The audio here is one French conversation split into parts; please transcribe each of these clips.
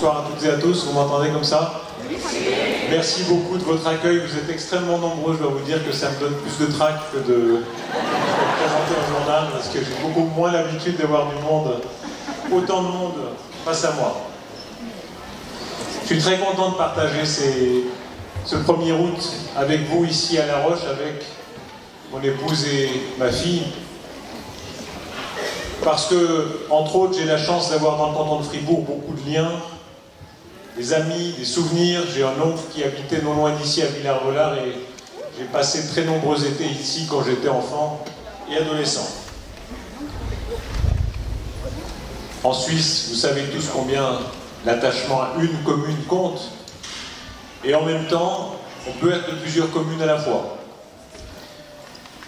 Bonsoir à toutes et à tous, vous m'entendez comme ça? Merci beaucoup de votre accueil, vous êtes extrêmement nombreux, je dois vous dire que ça me donne plus de trac que de présenter un journal, parce que j'ai beaucoup moins l'habitude de voir du monde, autant de monde face à moi. Je suis très content de partager ce 1er août avec vous ici à La Roche, avec mon épouse et ma fille, parce que, entre autres, j'ai la chance d'avoir dans le canton de Fribourg beaucoup de liens, des amis, des souvenirs. J'ai un oncle qui habitait non loin d'ici à Villars-Volard et j'ai passé de très nombreux étés ici quand j'étais enfant et adolescent. En Suisse, vous savez tous combien l'attachement à une commune compte, et en même temps, on peut être de plusieurs communes à la fois.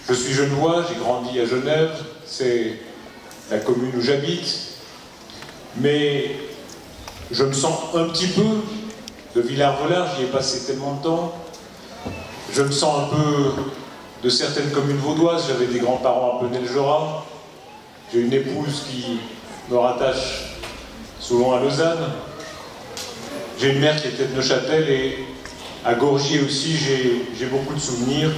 Je suis genevois, j'ai grandi à Genève, c'est la commune où j'habite, mais je me sens un petit peu de Villars-Volard, j'y ai passé tellement de temps. Je me sens un peu de certaines communes vaudoises, j'avais des grands-parents à Penel-Jorat, j'ai une épouse qui me rattache souvent à Lausanne, j'ai une mère qui était de Neuchâtel et à Gorgier aussi j'ai beaucoup de souvenirs.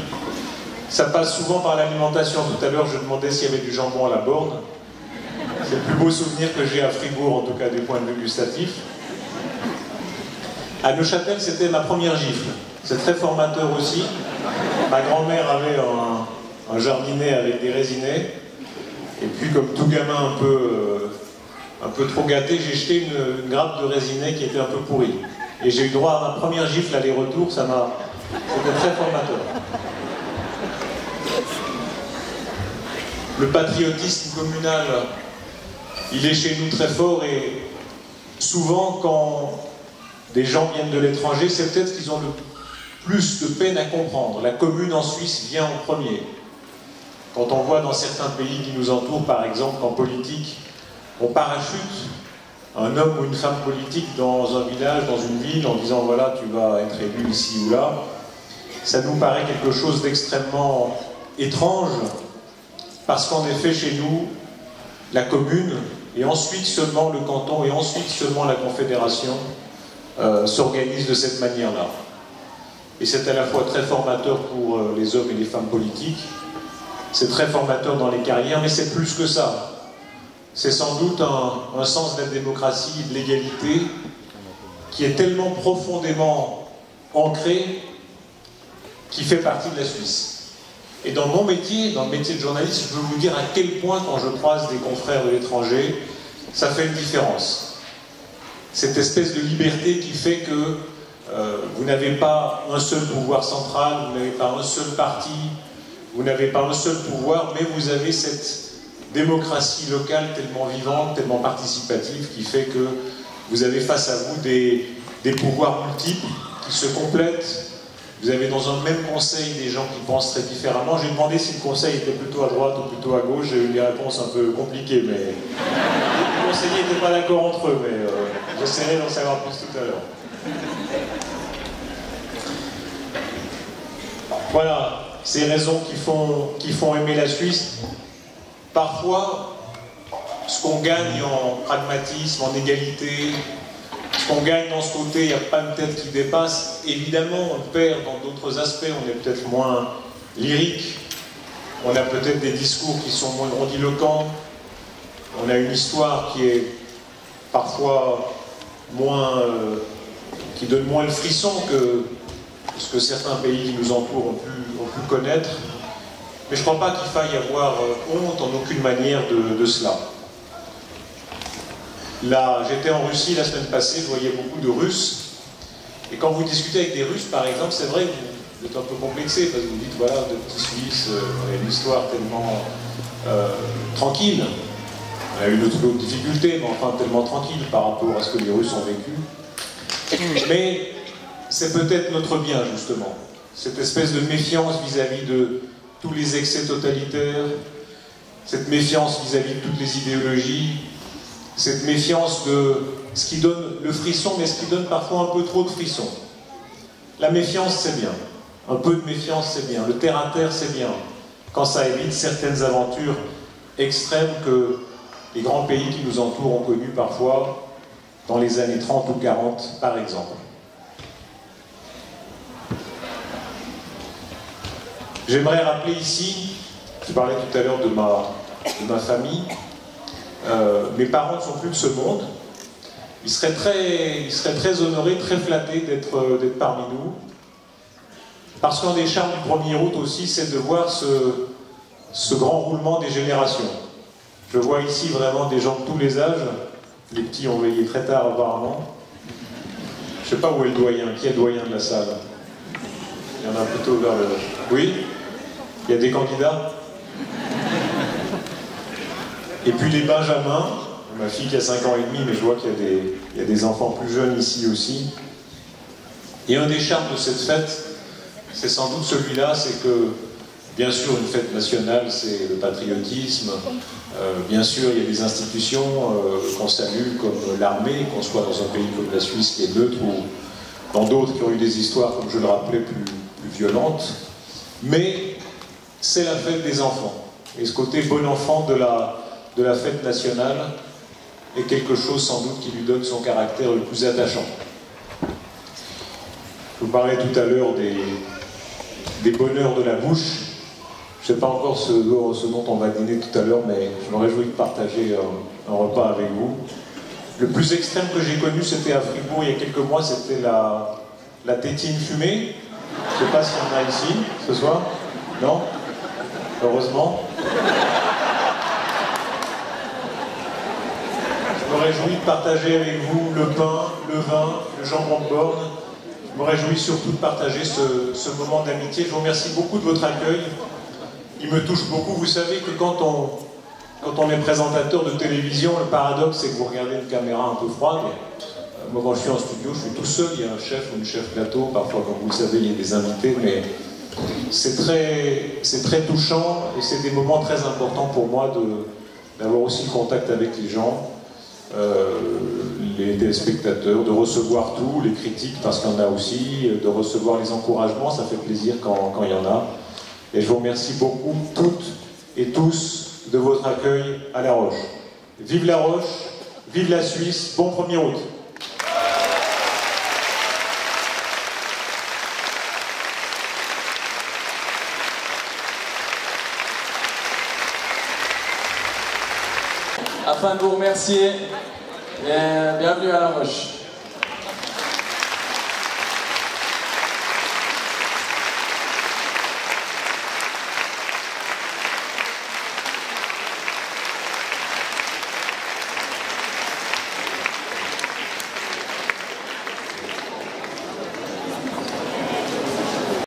Ça passe souvent par l'alimentation. Tout à l'heure je demandais s'il y avait du jambon à la borne. C'est le plus beau souvenir que j'ai à Fribourg, en tout cas du point de vue gustatif. À Neuchâtel, c'était ma première gifle. C'est très formateur aussi. Ma grand-mère avait un jardinet avec des raisinets. Et puis, comme tout gamin un peu trop gâté, j'ai jeté une grappe de raisinets qui était un peu pourrie. Et j'ai eu droit à ma première gifle aller-retour. C'était très formateur. Le patriotisme communal, il est chez nous très fort, et souvent quand des gens viennent de l'étranger, c'est peut-être qu'ils ont le plus de peine à comprendre. La commune en Suisse vient en premier. Quand on voit dans certains pays qui nous entourent, par exemple, qu'en politique, on parachute un homme ou une femme politique dans un village, dans une ville, en disant voilà, tu vas être élu ici ou là, ça nous paraît quelque chose d'extrêmement étrange, parce qu'en effet, chez nous, la commune, et ensuite seulement le canton, et ensuite seulement la confédération, s'organisent de cette manière-là. Et c'est à la fois très formateur pour les hommes et les femmes politiques, c'est très formateur dans les carrières, mais c'est plus que ça. C'est sans doute un sens de la démocratie, de l'égalité, qui est tellement profondément ancré, qui fait partie de la Suisse. Et dans mon métier, dans le métier de journaliste, je peux vous dire à quel point, quand je croise des confrères de l'étranger, ça fait une différence. Cette espèce de liberté qui fait que vous n'avez pas un seul pouvoir central, vous n'avez pas un seul parti, vous n'avez pas un seul pouvoir, mais vous avez cette démocratie locale tellement vivante, tellement participative, qui fait que vous avez face à vous des pouvoirs multiples qui se complètent. Vous avez dans un même conseil des gens qui pensent très différemment. J'ai demandé si le conseil était plutôt à droite ou plutôt à gauche. J'ai eu des réponses un peu compliquées, mais les conseillers n'étaient pas d'accord entre eux, mais j'essaierai d'en savoir plus tout à l'heure. Voilà, ces raisons qui font aimer la Suisse. Parfois, ce qu'on gagne en pragmatisme, en égalité, ce qu'on gagne dans ce côté, il n'y a pas de tête qui dépasse. Évidemment, on le perd dans d'autres aspects, on est peut-être moins lyrique, on a peut-être des discours qui sont moins grandiloquents, on a une histoire qui est parfois moins... qui donne moins le frisson que ce que certains pays qui nous entourent ont pu connaître. Mais je ne crois pas qu'il faille avoir honte en aucune manière de cela. Là, j'étais en Russie la semaine passée, je voyais beaucoup de Russes. Et quand vous discutez avec des Russes, par exemple, c'est vrai que vous êtes un peu complexé, parce que vous dites, voilà, de petits Suisses, on a une histoire tellement tranquille. On a eu d'autres difficultés, mais enfin tellement tranquille par rapport à ce que les Russes ont vécu. Mais c'est peut-être notre bien, justement. Cette espèce de méfiance vis-à-vis de tous les excès totalitaires, cette méfiance vis-à-vis de toutes les idéologies, cette méfiance de ce qui donne le frisson, mais ce qui donne parfois un peu trop de frisson. La méfiance, c'est bien. Un peu de méfiance, c'est bien. Le terre-à-terre, c'est bien. Quand ça évite certaines aventures extrêmes que les grands pays qui nous entourent ont connues parfois, dans les années 30 ou 40, par exemple. J'aimerais rappeler ici, je parlais tout à l'heure de ma famille, mes parents ne sont plus de ce monde. Ils seraient très honorés, très flattés d'être parmi nous. Parce qu'un des charmes du 1er août aussi, c'est de voir ce grand roulement des générations. Je vois ici vraiment des gens de tous les âges. Les petits ont veillé très tard apparemment. Je ne sais pas où est le doyen. Qui est le doyen de la salle? Il y en a plutôt vers le... Oui? Il y a des candidats? Et puis les benjamins. Ma fille qui a 5 ans et demi, mais je vois qu'il y a des enfants plus jeunes ici aussi. Et un des charmes de cette fête, c'est sans doute celui-là, c'est que, bien sûr, une fête nationale, c'est le patriotisme. Bien sûr, il y a des institutions qu'on salue, comme l'armée, qu'on soit dans un pays comme la Suisse qui est neutre, ou dans d'autres qui ont eu des histoires, comme je le rappelais, plus violentes. Mais c'est la fête des enfants. Et ce côté bon enfant de la fête nationale est quelque chose, sans doute, qui lui donne son caractère le plus attachant. Je vous parlais tout à l'heure des bonheurs de la bouche. Je ne sais pas encore ce dont on va dîner tout à l'heure, mais je me réjouis de partager un repas avec vous. Le plus extrême que j'ai connu, c'était à Fribourg il y a quelques mois, c'était la tétine fumée. Je ne sais pas s'il y en a ici ce soir. Non? Heureusement. Je me réjouis de partager avec vous le pain, le vin, le jambon de borne. Je me réjouis surtout de partager ce moment d'amitié. Je vous remercie beaucoup de votre accueil. Il me touche beaucoup. Vous savez que quand on est présentateur de télévision, le paradoxe, c'est que vous regardez une caméra un peu froide. Moi, quand je suis en studio, je suis tout seul. Il y a un chef ou une chef plateau. Parfois, comme vous le savez, il y a des invités. Mais c'est très touchant et c'est des moments très importants pour moi d'avoir aussi le contact avec les gens. Les téléspectateurs, de recevoir tout, les critiques parce qu'il y en a aussi, de recevoir les encouragements, ça fait plaisir quand il y en a. Et je vous remercie beaucoup toutes et tous de votre accueil à La Roche. Vive La Roche, vive la Suisse, bon 1er août. Afin de vous remercier, bienvenue à La Roche.